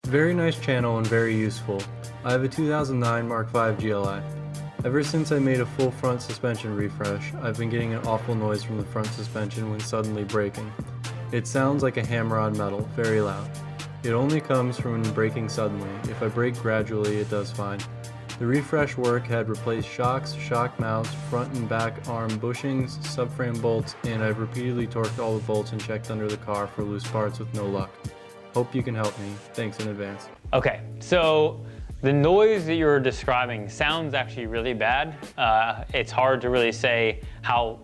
Very nice channel and very useful. I have a 2009 MK5 GLI. Ever since I made a full front suspension refresh, I've been getting an awful noise from the front suspension when suddenly braking. It sounds like a hammer on metal, very loud. It only comes from when braking suddenly. If I brake gradually, it does fine. The refresh work had replaced shocks, shock mounts, front and back arm bushings, subframe bolts, and I've repeatedly torqued all the bolts and checked under the car for loose parts with no luck. Hope you can help me. Thanks in advance. Okay, so the noise that you're describing sounds actually really bad. It's hard to really say how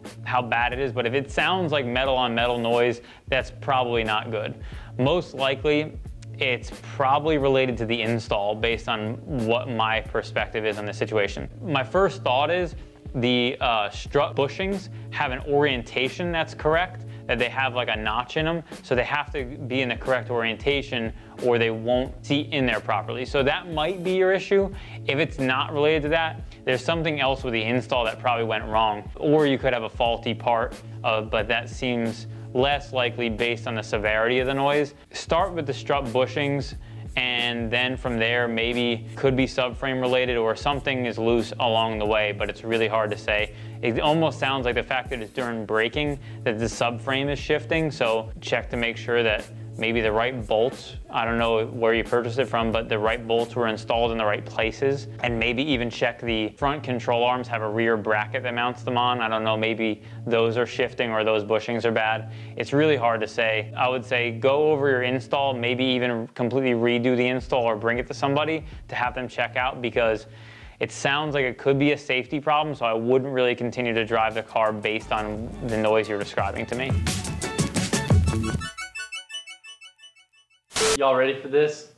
bad it is, but if it sounds like metal on metal noise, that's probably not good. Most likely, it's probably related to the install based on what my perspective is on the situation. My first thought is the strut bushings have an orientation that's correct, that they have like a notch in them, so they have to be in the correct orientation or they won't seat in there properly. So that might be your issue. If it's not related to that, there's something else with the install that probably went wrong, or you could have a faulty part, but that seems less likely based on the severity of the noise. Start with the strut bushings, and then from there maybe could be subframe related or something is loose along the way, but it's really hard to say. It almost sounds like the fact that it's during braking that the subframe is shifting, so check to make sure that maybe the right bolts, I don't know where you purchased it from, but the right bolts were installed in the right places. And maybe even check the front control arms have a rear bracket that mounts them on. I don't know, maybe those are shifting or those bushings are bad. It's really hard to say. I would say go over your install, maybe even completely redo the install or bring it to somebody to have them check out, because it sounds like it could be a safety problem, so I wouldn't really continue to drive the car based on the noise you're describing to me. Y'all ready for this?